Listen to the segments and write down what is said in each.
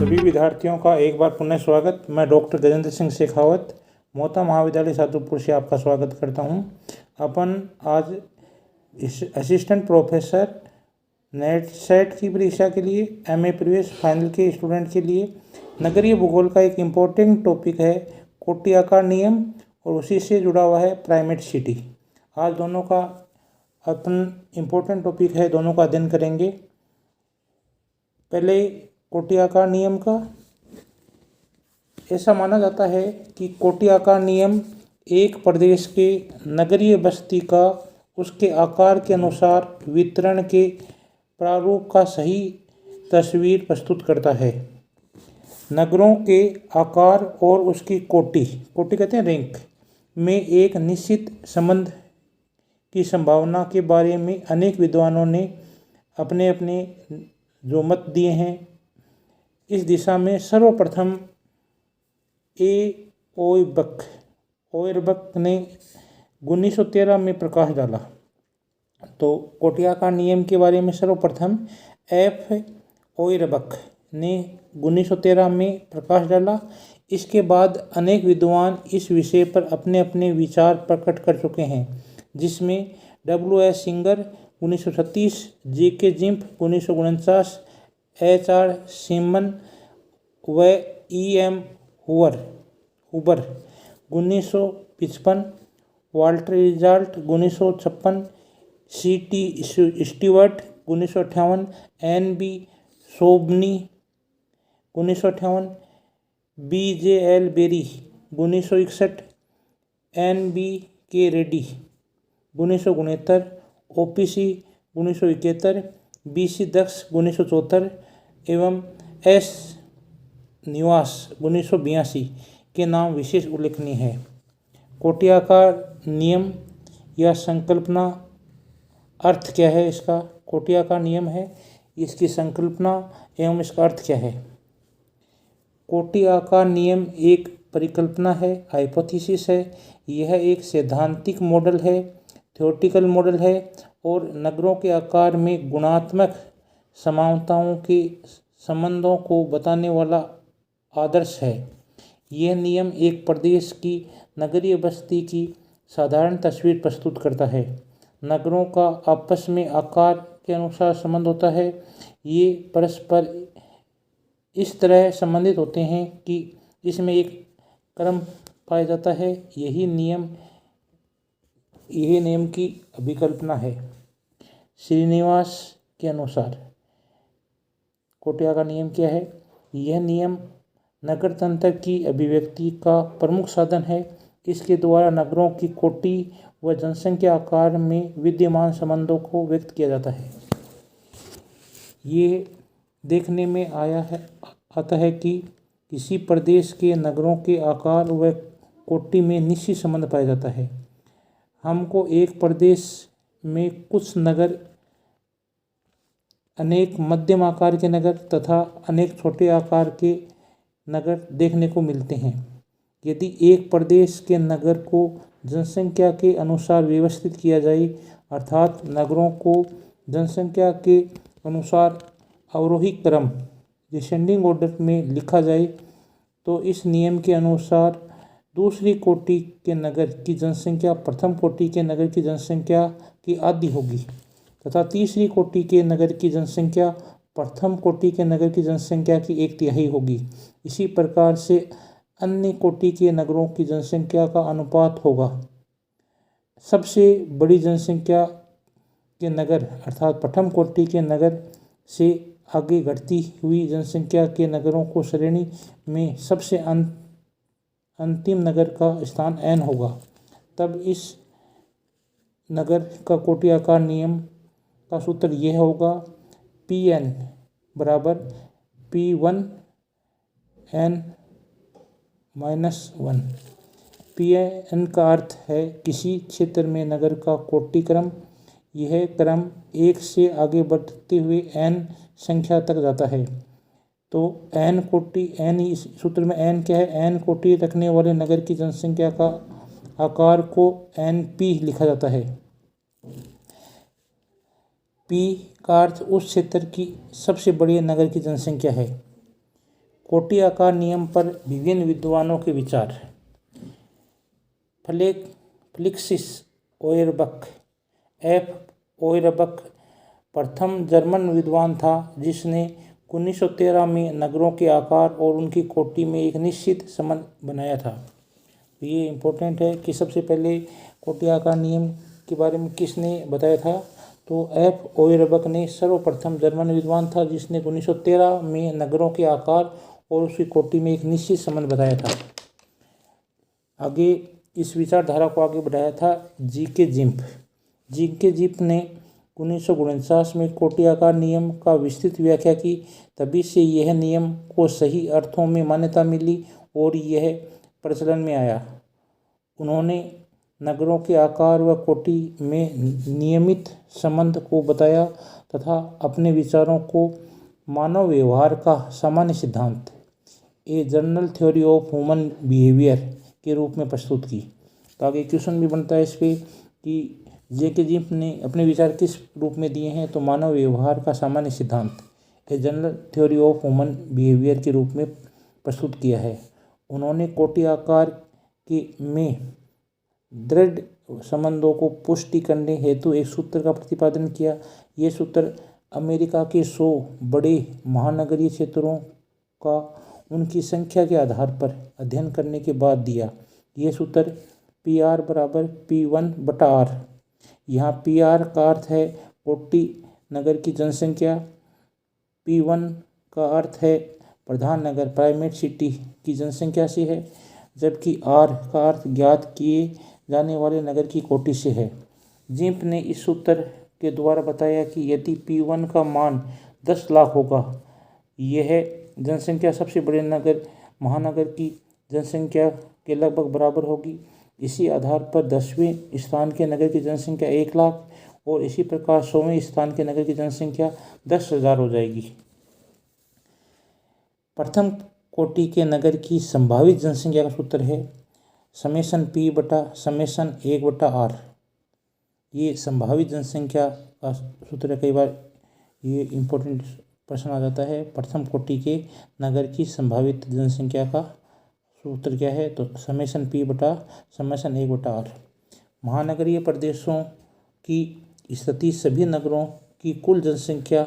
सभी विद्यार्थियों का एक बार पुनः स्वागत। मैं डॉक्टर गजेंद्र सिंह शेखावत मोहता महाविद्यालय सादुलपुर से आपका स्वागत करता हूं। अपन आज असिस्टेंट प्रोफेसर नेट सेट की परीक्षा के लिए एमए प्रवेश फाइनल के स्टूडेंट के लिए नगरीय भूगोल का एक इम्पोर्टेंट टॉपिक है कोटि आकार नियम और उसी से जुड़ा हुआ है प्राइमेट सिटी। आज दोनों का अपन इम्पोर्टेंट टॉपिक है, दोनों का अध्ययन करेंगे। पहले कोटि आकार नियम का ऐसा माना जाता है कि कोटि आकार नियम एक प्रदेश के नगरीय बस्ती का उसके आकार के अनुसार वितरण के प्रारूप का सही तस्वीर प्रस्तुत करता है। नगरों के आकार और उसकी कोटि कहते हैं रैंक में एक निश्चित संबंध की संभावना के बारे में अनेक विद्वानों ने अपने अपने जो मत दिए हैं। इस दिशा में सर्वप्रथम ओयरबक ने 1913 में प्रकाश डाला। तो कोटि आकार नियम के बारे में सर्वप्रथम एफ ओयरबक ने 1913 में प्रकाश डाला। इसके बाद अनेक विद्वान इस विषय पर अपने अपने विचार प्रकट कर चुके हैं, जिसमें W.S. Singer 1936, J.K. GIMP 1949, H.R. Seaman व E.M. हुबर 1955, वाल्टर रिजाल्ट 1956, C.T. Stewart 1958, N.B. सोबनी 1958, B.J.L. Berry 1961, N.B.K. Reddy 1969, O.P.C. 1971, B.C. Daksh 1974 एवं S. निवास 1982 के नाम विशेष उल्लेखनीय है। कोटि आकार नियम या संकल्पना अर्थ क्या है इसका? कोटि आकार नियम है, इसकी संकल्पना एवं इसका अर्थ क्या है? कोटि आकार नियम एक परिकल्पना है, हाइपोथेसिस है। यह एक सैद्धांतिक मॉडल है, थ्योरेटिकल मॉडल है और नगरों के आकार में गुणात्मक समानताओं के संबंधों को बताने वाला आदर्श है। यह नियम एक प्रदेश की नगरीय बस्ती की साधारण तस्वीर प्रस्तुत करता है। नगरों का आपस में आकार के अनुसार संबंध होता है। ये परस्पर इस तरह संबंधित होते हैं कि इसमें एक क्रम पाया जाता है। यही नियम की अभिकल्पना है। श्रीनिवास के अनुसार कोटि आकार नियम क्या है? यह नियम नगर तंत्र की अभिव्यक्ति का प्रमुख साधन है। इसके द्वारा नगरों की कोटि व जनसंख्या आकार में विद्यमान संबंधों को व्यक्त किया जाता है। ये देखने में आता है कि किसी प्रदेश के नगरों के आकार व कोटि में निश्चित संबंध पाया जाता है। हमको एक प्रदेश में कुछ नगर, अनेक मध्यम आकार के नगर तथा अनेक छोटे आकार के नगर देखने को मिलते हैं। यदि एक प्रदेश के नगर को जनसंख्या के अनुसार व्यवस्थित किया जाए, अर्थात नगरों को जनसंख्या के अनुसार अवरोही क्रम डिसेंडिंग ऑर्डर में लिखा जाए, तो इस नियम के अनुसार दूसरी कोटि के नगर की जनसंख्या प्रथम कोटि के नगर की जनसंख्या की आधी होगी तथा तीसरी कोटि के नगर की जनसंख्या प्रथम कोटि के नगर की जनसंख्या की 1/3 होगी। इसी प्रकार से अन्य कोटि के नगरों की जनसंख्या का अनुपात होगा। सबसे बड़ी जनसंख्या के नगर अर्थात प्रथम कोटि के नगर से आगे घटती हुई जनसंख्या के नगरों को श्रेणी में सबसे अंतिम नगर का स्थान n होगा। तब इस नगर का कोटि आकार नियम का सूत्र यह होगा: Pn बराबर P1 n -1। Pn का अर्थ है किसी क्षेत्र में नगर का कोटि क्रम। यह क्रम 1 से आगे बढ़ते हुए n संख्या तक जाता है। तो n कोटि, n इस सूत्र में n क्या है? n कोटि रखने वाले नगर की जनसंख्या का आकार को np लिखा जाता है। P का अर्थ उस क्षेत्र की सबसे बड़ी नगर की जनसंख्या है। कोटि आकार नियम पर विभिन्न विद्वानों के विचार। फ्लिक्सिस ओयरबख, एफ ओयरबख प्रथम जर्मन विद्वान था जिसने 1913 में नगरों के आकार और उनकी कोटि में एक निश्चित संबंध बनाया था। ये इम्पोर्टेंट है कि सबसे पहले कोटि आकार नियम के बारे में किसने बताया था, तो एफ ओयरबख ने सर्वप्रथम जर्मन विद्वान था जिसने 1913 में नगरों के आकार और उसकी कोटि में एक निश्चित संबंध बताया था। आगे इस विचारधारा को आगे बढ़ाया था जी.के. जिम्प ने 1949 में कोटि आकार नियम का विस्तृत व्याख्या की। तभी से यह नियम को सही अर्थों में मान्यता मिली और यह प्रचलन में आया। उन्होंने नगरों के आकार व कोटि में नियमित संबंध को बताया तथा अपने विचारों को मानव व्यवहार का सामान्य सिद्धांत a general theory of human behaviour के रूप में प्रस्तुत की। तो आगे क्वेश्चन भी बनता है इस पर कि जे.के. जिम्प ने अपने विचार किस रूप में दिए हैं, तो मानव व्यवहार का सामान्य सिद्धांत a general theory of human behaviour के रूप में प्रस्तुत किया है। उन्होंने कोटि आकार के में दृढ़ संबंधों को पुष्टि करने हेतु एक सूत्र का प्रतिपादन किया। ये सूत्र अमेरिका के 100 बड़े महानगरीय क्षेत्रों का उनकी संख्या के आधार पर अध्ययन करने के बाद दिया। ये सूत्र PR बराबर P1/R। यहाँ PR का अर्थ है कोटि नगर की जनसंख्या, P1 का अर्थ है प्रधान नगर प्राइमेट सिटी की जनसंख्या से है, जबकि R का अर्थ ज्ञात किए जाने वाले नगर की कोटि से है। जिम्प ने इस सूत्र के द्वारा बताया कि यदि P1 का मान 10 लाख होगा, यह जनसंख्या सबसे बड़े महानगर की जनसंख्या के लगभग बराबर होगी। इसी आधार पर 10वें स्थान के नगर की जनसंख्या 1 लाख और इसी प्रकार 100वें स्थान के नगर की जनसंख्या 10,000 हो जाएगी। प्रथम कोटि के नगर की संभावित जनसंख्या का सूत्र है समेशन P/1/R। ये संभावित जनसंख्या का सूत्र है। कई बार ये इम्पोर्टेंट प्रश्न आ जाता है, प्रथम कोटि के नगर की संभावित जनसंख्या का सूत्र क्या है, तो समेशन P/1/R। महानगरीय प्रदेशों की स्थिति सभी नगरों की कुल जनसंख्या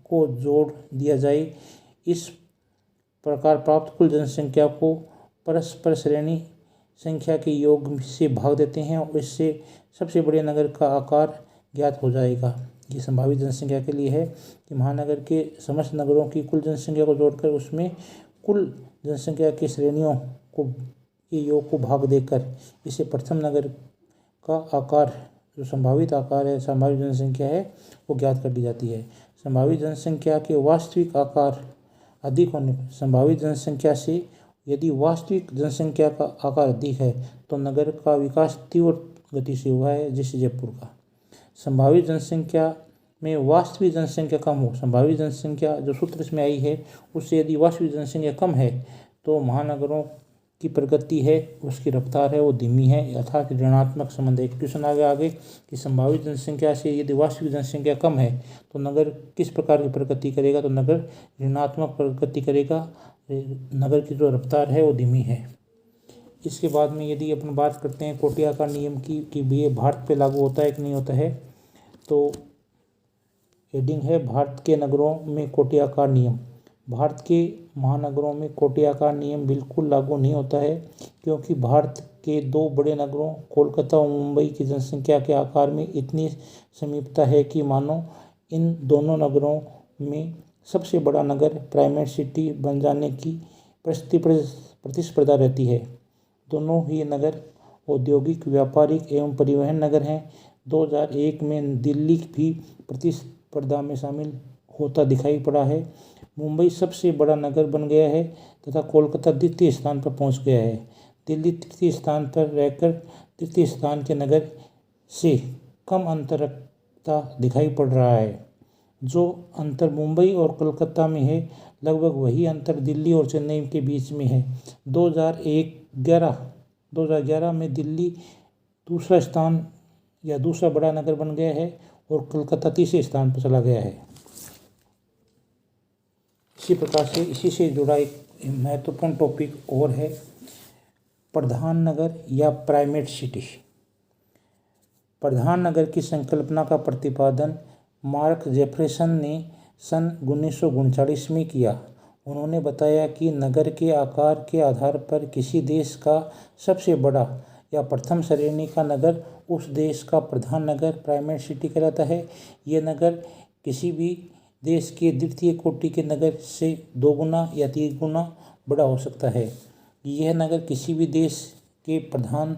को जोड़ दिया जाए। इस प्रकार प्राप्त कुल जनसंख्या को परस्पर श्रेणी संख्या के योग से भाग देते हैं और इससे सबसे बड़े नगर का आकार ज्ञात हो जाएगा। ये संभावित जनसंख्या के लिए है कि महानगर के समस्त नगरों की कुल जनसंख्या को जोड़कर उसमें कुल जनसंख्या की श्रेणियों के योग को भाग देकर इसे प्रथम नगर का आकार, जो संभावित आकार है, संभावित जनसंख्या है, वो ज्ञात कर दी जाती है। संभावित जनसंख्या के वास्तविक आकार अधिक होने पर संभावित जनसंख्या से यदि वास्तविक जनसंख्या का आकार अधिक है तो नगर का विकास तीव्र गति से हुआ है, जैसे जयपुर का। संभावित जनसंख्या में वास्तविक जनसंख्या कम हो, संभावित जनसंख्या जो सूत्र इसमें आई है उससे यदि वास्तविक जनसंख्या कम है तो महानगरों की प्रगति है, उसकी रफ्तार है वो धीमी है, अर्थात ऋणात्मक संबंध है। क्वेश्चन आगे कि संभावित जनसंख्या से यदि वास्तविक जनसंख्या कम है तो नगर किस प्रकार की प्रगति करेगा, तो नगर ऋणात्मक प्रगति करेगा, नगर की जो रफ्तार है वो धीमी है। इसके बाद में यदि अपन बात करते हैं कोटि आकार नियम की कि ये भारत पे लागू होता है कि नहीं होता है, तो हेडिंग है भारत के नगरों में कोटि आकार नियम। भारत के महानगरों में कोटि आकार नियम बिल्कुल लागू नहीं होता है, क्योंकि भारत के 2 बड़े नगरों कोलकाता और मुंबई की जनसंख्या के आकार में इतनी समीपता है कि मानो इन दोनों नगरों में सबसे बड़ा नगर प्राइमेट सिटी बन जाने की प्रतिस्पर्धा रहती है। दोनों ही नगर औद्योगिक, व्यापारिक एवं परिवहन नगर हैं। 2001 में दिल्ली भी प्रतिस्पर्धा में शामिल होता दिखाई पड़ा है। मुंबई सबसे बड़ा नगर बन गया है तथा कोलकाता द्वितीय स्थान पर पहुंच गया है। दिल्ली तृतीय स्थान पर रहकर तृतीय स्थान के नगर से कम अंतर रखता दिखाई पड़ रहा है। जो अंतर मुंबई और कोलकाता में है, लगभग वही अंतर दिल्ली और चेन्नई के बीच में है। 2011 में दिल्ली दूसरा स्थान या दूसरा बड़ा नगर बन गया है और कोलकाता तीसरे स्थान पर चला गया है। इसी प्रकार से इसी से जुड़ा एक महत्वपूर्ण टॉपिक और है प्रधान नगर या प्राइमेट सिटी। प्रधान नगर की संकल्पना का प्रतिपादन मार्क जेफरसन ने सन 1939 में किया। उन्होंने बताया कि नगर के आकार के आधार पर किसी देश का सबसे बड़ा या प्रथम श्रेणी का नगर उस देश का प्रधान नगर प्राइमेट सिटी कहलाता है। यह नगर किसी भी देश के द्वितीय कोटि के नगर से 2 गुना या 3 गुना बड़ा हो सकता है। यह नगर किसी भी देश के प्रधान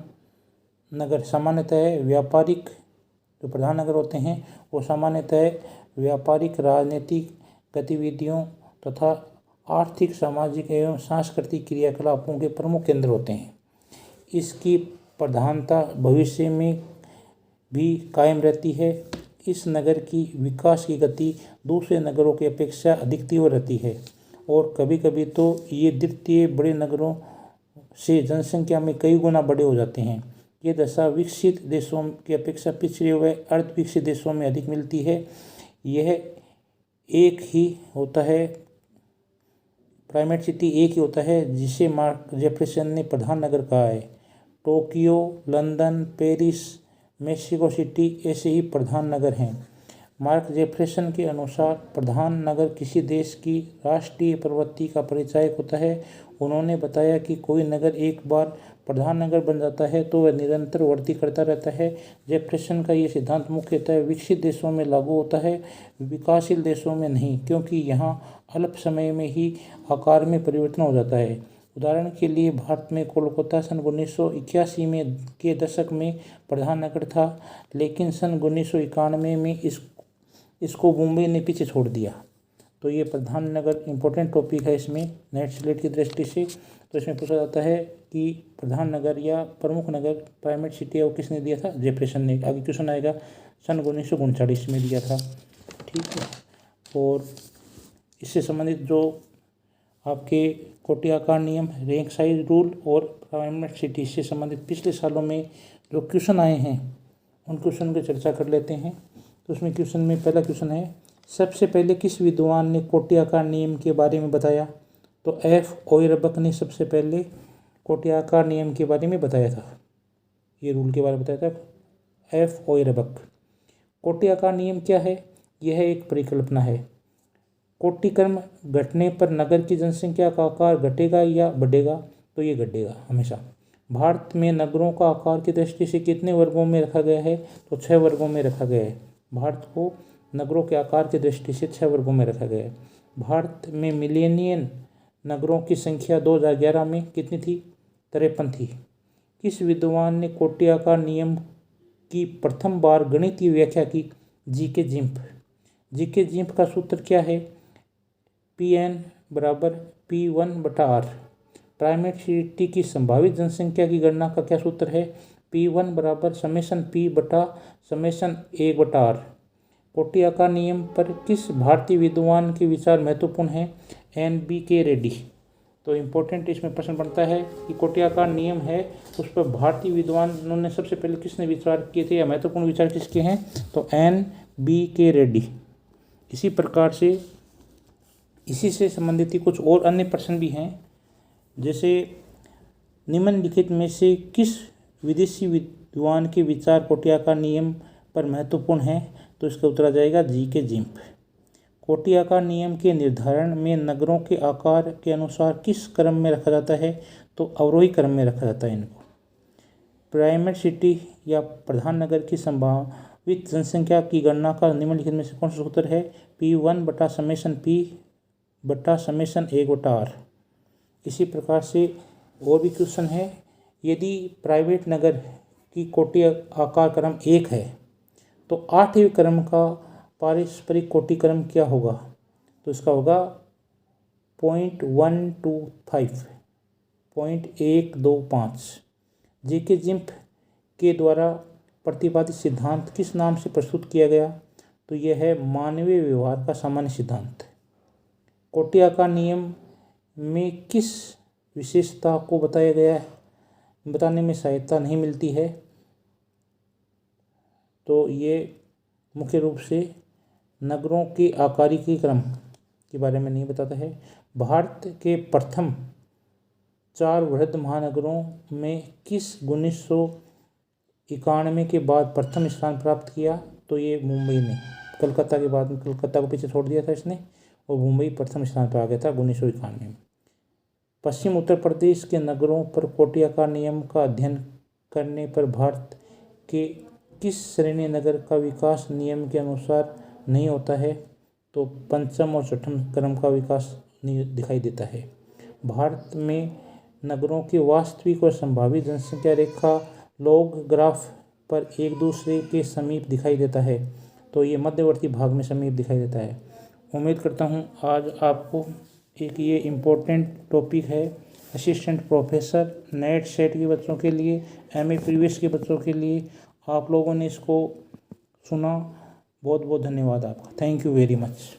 नगर सामान्यतः व्यापारिक, जो प्रधान नगर होते हैं वो सामान्यतः व्यापारिक, राजनीतिक गतिविधियों तथा आर्थिक, सामाजिक एवं सांस्कृतिक क्रियाकलापों के प्रमुख केंद्र होते हैं। इसकी प्रधानता भविष्य में भी कायम रहती है। इस नगर की विकास की गति दूसरे नगरों की अपेक्षा अधिक तीव्र रहती है और कभी कभी तो ये द्वितीय बड़े नगरों से जनसंख्या में कई गुना बड़े हो जाते हैं। ये दशा विकसित देशों की अपेक्षा पिछड़े हुए अर्ध विकसित देशों में अधिक मिलती है। यह एक ही होता है, प्राइमेट सिटी एक ही होता है जिसे मार्क जेफरसन ने प्रधान नगर कहा है। Tokyo, London, Paris, Mexico city ऐसे ही प्रधान नगर हैं। मार्क जेफरसन के अनुसार प्रधान नगर किसी देश की राष्ट्रीय प्रवृत्ति का परिचायक होता है। उन्होंने बताया कि कोई नगर एक बार प्रधान नगर बन जाता है तो वह निरंतर वृद्धि करता रहता है। जेफरसन का ये सिद्धांत मुख्यतः विकसित देशों में लागू होता है, विकासशील देशों में नहीं, क्योंकि यहाँ अल्प समय में ही आकार में परिवर्तन हो जाता है। उदाहरण के लिए भारत में कोलकाता सन 1981 में के दशक में प्रधान नगर था, लेकिन सन 1991 में इसको मुंबई ने पीछे छोड़ दिया। तो ये प्रधान नगर इम्पोर्टेंट टॉपिक है इसमें नेट स्लेट की दृष्टि से। तो इसमें पूछा जाता है कि प्रधान नगर या प्रमुख नगर प्राइमेट सिटी है वो किसने दिया था? जेफरसन ने। आगे क्वेश्चन आएगा सन 1939 में दिया था। ठीक है, और इससे संबंधित जो आपके कोटि आकार नियम, रैंक साइज रूल और प्राइमेट सिटी से संबंधित पिछले सालों में जो क्वेश्चन आए हैं उन क्वेश्चन की चर्चा कर लेते हैं। तो उसमें क्वेश्चन में पहला क्वेश्चन है, सबसे पहले किस विद्वान ने कोटि आकार नियम के बारे में बताया? तो एफ ओयरबक ने सबसे पहले कोटि आकार नियम के बारे में बताया था, ये रूल के बारे में बताया था एफ ओयरबक। कोटि आकार नियम क्या है? यह एक परिकल्पना है। कोटि क्रम घटने पर नगर की जनसंख्या का आकार घटेगा या बढ़ेगा? तो ये घटेगा हमेशा। भारत में नगरों का आकार की दृष्टि से कितने वर्गों में रखा गया है? तो 6 वर्गों में रखा गया है। भारत को नगरों के आकार की दृष्टि से 6 वर्गों में रखा गया है। भारत में मिलेनियन नगरों की संख्या 2011 में कितनी थी? 53 थी। किस विद्वान ने कोटि आकार नियम की प्रथम बार गणितीय व्याख्या की? GK GIMP. जीके जिम्प का सूत्र क्या है? Pn बराबर P1/R। प्राइमेट सिटी की संभावित जनसंख्या की गणना का क्या सूत्र है? P1 बराबर समेशन P/1/R। कोटि आकार नियम पर किस भारतीय विद्वान के विचार महत्वपूर्ण हैं? NBK रेड्डी। तो इम्पोर्टेंट इसमें प्रश्न बनता है कि कोटि आकार नियम है उस पर भारतीय विद्वानों ने सबसे पहले किसने विचार किए थे या महत्वपूर्ण विचार किसके हैं? तो NBK रेड्डी। इसी प्रकार से इसी से संबंधित ही कुछ और अन्य प्रश्न भी हैं, जैसे निम्नलिखित में से किस विदेशी विद्वान के विचार कोटि आकार नियम पर महत्वपूर्ण हैं? तो इसका उत्तर आ जाएगा जीके जिम्प। कोटि आकार नियम के निर्धारण में नगरों के आकार के अनुसार किस क्रम में रखा जाता है? तो अवरोही क्रम में रखा जाता है इनको। प्राइमेट सिटी या प्रधान नगर की संभावित जनसंख्या की गणना का निम्नलिखित में से कौन सा सूत्र है? P1/P/1/R। इसी प्रकार से और भी क्वेश्चन है, यदि प्राइवेट नगर की कोटि आकार क्रम 1 है तो 8वें क्रम का पारस्परिक कोटि क्रम क्या होगा? तो इसका होगा 0.125। जीके जिम्प के द्वारा प्रतिपादित सिद्धांत किस नाम से प्रस्तुत किया गया? तो यह है मानवीय व्यवहार का सामान्य सिद्धांत। कोटि आकार नियम में किस विशेषता को बताया गया है, बताने में सहायता नहीं मिलती है? तो ये मुख्य रूप से नगरों के आकारिकी क्रम के बारे में नहीं बताता है। भारत के प्रथम 4 वृहद महानगरों में किस 1991 के बाद प्रथम स्थान प्राप्त किया? तो ये मुंबई ने, कलकत्ता के बाद, कलकत्ता को पीछे छोड़ दिया था इसने, और मुंबई प्रथम स्थान पर आ गया था 1991 में। पश्चिम उत्तर प्रदेश के नगरों पर कोटियाकार नियम का अध्ययन करने पर भारत के किस श्रेणी नगर का विकास नियम के अनुसार नहीं होता है? तो पंचम और छठम क्रम का विकास दिखाई देता है। भारत में नगरों की वास्तविक और संभावित जनसंख्या रेखा लॉग ग्राफ पर एक दूसरे के समीप दिखाई देता है, तो ये मध्यवर्ती भाग में समीप दिखाई देता है। उम्मीद करता हूँ आज आपको एक ये इम्पोर्टेंट टॉपिक है असिस्टेंट प्रोफेसर नेट सेट के बच्चों के लिए, एमए प्रीवियस के बच्चों के लिए, आप लोगों ने इसको सुना। बहुत बहुत धन्यवाद आपका। Thank you very much.